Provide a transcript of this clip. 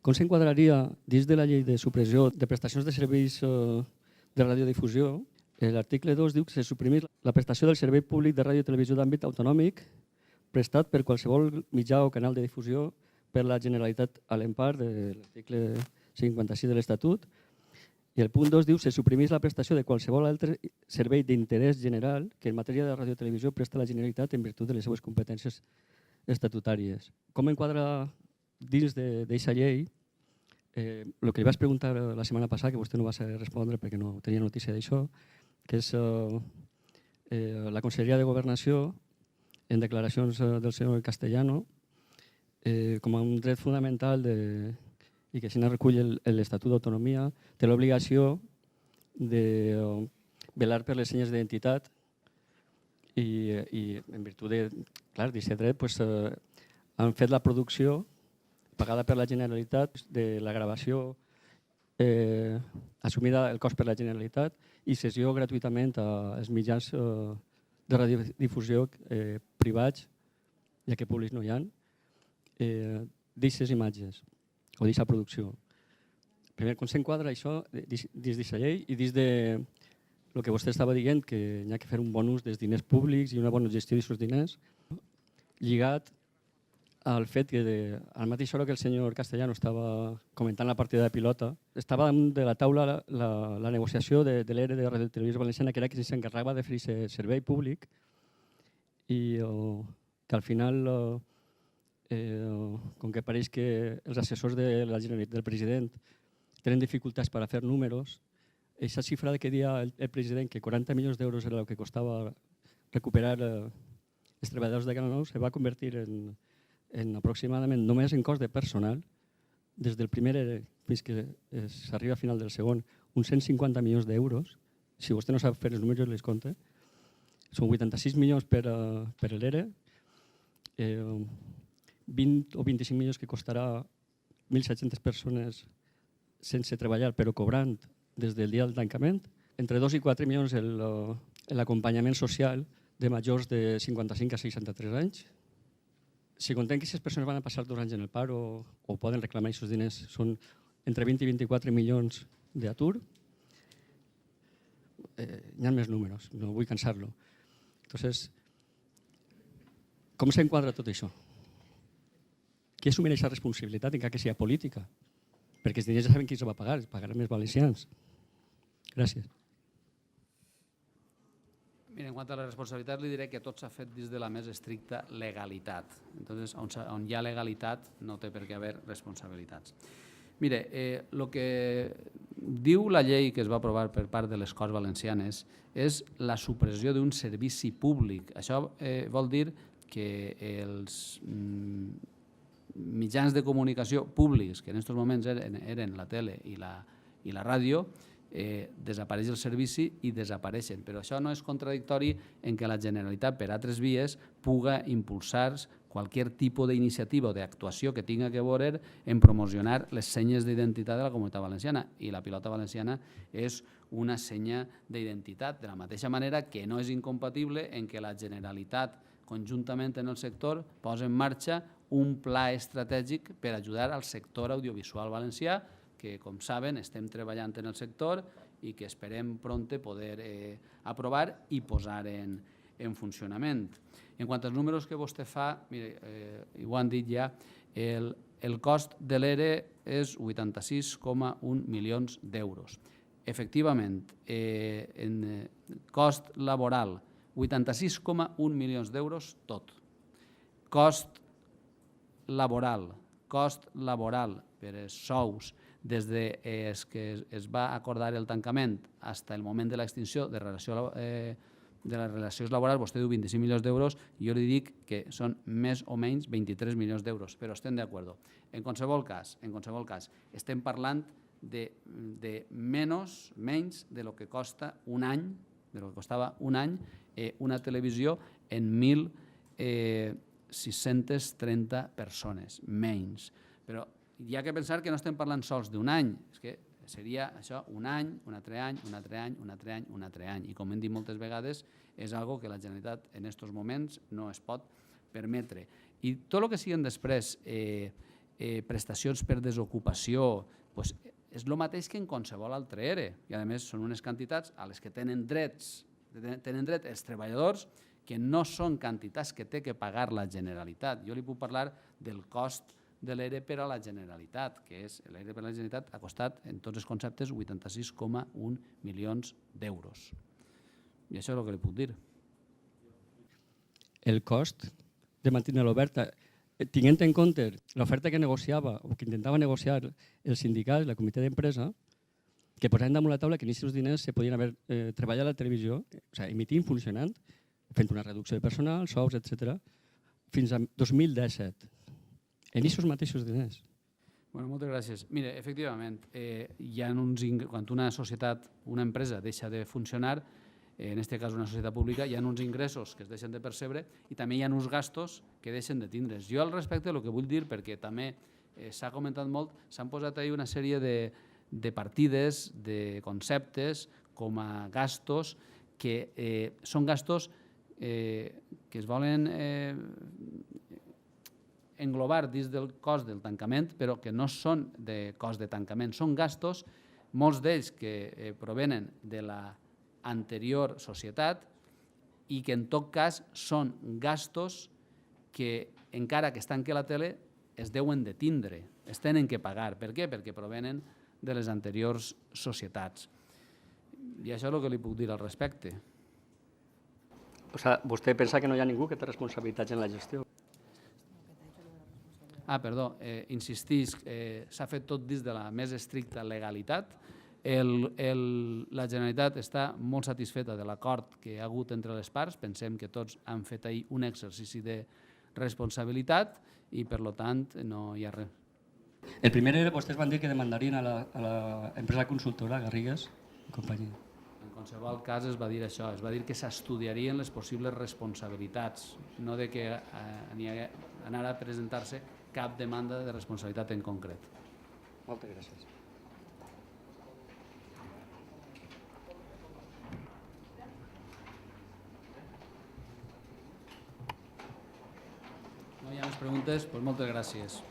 Com s'enquadraria dins de la llei de supressió de prestacions de serveis de radiodifusió? L'article 2 diu que se suprimís la prestació del servei públic de ràdio i televisió d'àmbit autonòmic prestat per qualsevol mitjà o canal de difusió per la Generalitat a l'empar de l'article 56 de l'Estatut. I el punt 2 diu que se suprimís la prestació de qualsevol altre servei d'interès general que en matèria de ràdio i televisió presta la Generalitat en virtut de les seues competències estatutàries. Com enquadra dins d'aquesta llei? El que li vaig preguntar la setmana passada, que vostè no va saber respondre perquè no tenia notícia d'això, que és la Conselleria de Governació, en declaracions del senyor Castellano, com a un dret fonamental i que així recull l'Estatut d'Autonomia, té l'obligació de velar per les senyes d'identitat i en virtut d'aquest dret han fet la producció pagada per la Generalitat de la gravació assumida el cost per la Generalitat i cessió gratuïtament als mitjans de radiodifusió privats, ja que públics no hi ha, d'aquestes imatges o d'aquesta producció. Primer, com s'enquadra això dins d'aquesta llei i dins del que vostè estava dient, que hi ha que fer un bon ús dels diners públics i una bona gestió d'aquests diners, lligat al fet que a la mateixa hora que el senyor Castellano estava comentant la partida de pilota, estava damunt de la taula la negociació de l'ERE de Radio Televisió Valenciana, que era qui s'encarregava de fer aquest servei públic i que al final, com que pareix que els assessors del president tenen dificultats per a fer números, aquesta xifra que deia el president, que 40 milions d'euros era el que costava recuperar els treballadors de Canal 9, se va convertir en aproximadament, només en cost de personal, des del primer fins que s'arriba a final del segon, uns 150 milions d'euros. Si vostè no sap fer els números, les compte. Són 86 milions per l'ERE, 20 o 25 milions que costarà 1.700 persones sense treballar però cobrant des del dia del tancament, entre 2 i 4 milions l'acompanyament social de majors de 55 a 63 anys. Si contem que aquestes persones van a passar 2 anys en el paro o poden reclamar aquests diners, són entre 20 i 24 milions d'atur. Hi ha més números, no vull cansar-lo. Entonces, com s'enquadra tot això? Qui assumeix aquesta responsabilitat encara que sigui política? Perquè els diners ja saben qui els va pagar, els pagaran els valencians. Gràcies. Mira, en quant a la responsabilitat, li diré que tot s'ha fet des de la més estricta legalitat. Entonces, on hi ha legalitat no té per què haver responsabilitats. Mire, el que diu la llei que es va aprovar per part de les Corts Valencianes és la supressió d'un servici públic. Això vol dir que els mitjans de comunicació públics, que en aquests moments eren la tele i la ràdio, desapareix el servici i desapareixen. Però això no és contradictori en què la Generalitat, per altres vies, puga impulsar qualsevol tipus d'iniciativa o d'actuació que tinga que veure en promocionar les senyes d'identitat de la Comunitat Valenciana. I la pilota valenciana és una senya d'identitat, de la mateixa manera que no és incompatible en què la Generalitat, conjuntament en el sector, posa en marxa un pla estratègic per ajudar al sector audiovisual valencià, que, com saben, estem treballant en el sector i que esperem prompte poder aprovar i posar en funcionament. En quant als números que vostè fa, ho han dit ja, el cost de l'ERE és 86,1 milions d'euros. Efectivament, en cost laboral, 86,1 milions d'euros tot. Cost laboral per sous des que es va acordar el tancament fins al moment de l'extinció de les relacions laborals, vostè diu 25 milions d'euros, i jo li dic que són més o menys 23 milions d'euros, però estem d'acord. En qualsevol cas, estem parlant de menys de lo que costa un any, de lo que costava un any una televisió en 1.630 persones, menys. Però hi ha que pensar que no estem parlant sols d'un any, és que seria això un any, un altre any, un altre any, un altre any, un altre any. I com hem dit moltes vegades, és algo que la Generalitat en aquests moments no es pot permetre. I tot el que siguin després prestacions per desocupació, doncs és el mateix que en qualsevol altre ERE. I a més són unes quantitats a les que tenen dret els treballadors que no són quantitats que té que pagar la Generalitat. Jo li puc parlar del cost de l'ERE per a la Generalitat, que és l'ERE per a la Generalitat ha costat en tots els conceptes 86,1 milions d'euros. I això és el que li puc dir. El cost de mantenir-la oberta, tenint en compte l'oferta que negociava o que intentava negociar els sindicats, la comitè d'empresa, que posaven damunt la taula que en aquests diners se podien haver treballat a la televisió, o sigui, emitint, funcionant, fent una reducció de personal, sous, etc., fins a 2017. En aquests mateixos diners. Bueno, moltes gràcies. Mira, efectivament, quan una societat, una empresa deixa de funcionar, en aquest cas una societat pública, hi ha uns ingressos que es deixen de percebre i també hi ha uns gastos que deixen de tindre's. Jo al respecte el que vull dir, perquè també s'ha comentat molt, s'han posat ahí una sèrie de partides, de conceptes com a gastos que són gastos que es volen englobar dins del cost del tancament, però que no són de cost de tancament, són gastos, molts d'ells que provenen de l'anterior societat i que en tot cas són gastos que encara que es tanqui la tele es deuen de tindre, es tenen que pagar. Per què? Perquè provenen de les anteriors societats. I això és el que li puc dir al respecte. O sigui, vostè pensa que no hi ha ningú que té responsabilitats en la gestió? Perdó, insistís, s'ha fet tot dins de la més estricta legalitat. La Generalitat està molt satisfeta de l'acord que hi ha hagut entre les parts. Pensem que tots han fet ahir un exercici de responsabilitat i, per tant, no hi ha res. El primer era, vostès van dir que demandarien a l'empresa consultora Garrigues i companyia. En qualsevol cas es va dir això, es va dir que s'estudiarien les possibles responsabilitats, no de que anara a presentar-se cap demanda de responsabilitat en concret. Moltes gràcies. No hi ha més preguntes? Doncs moltes gràcies.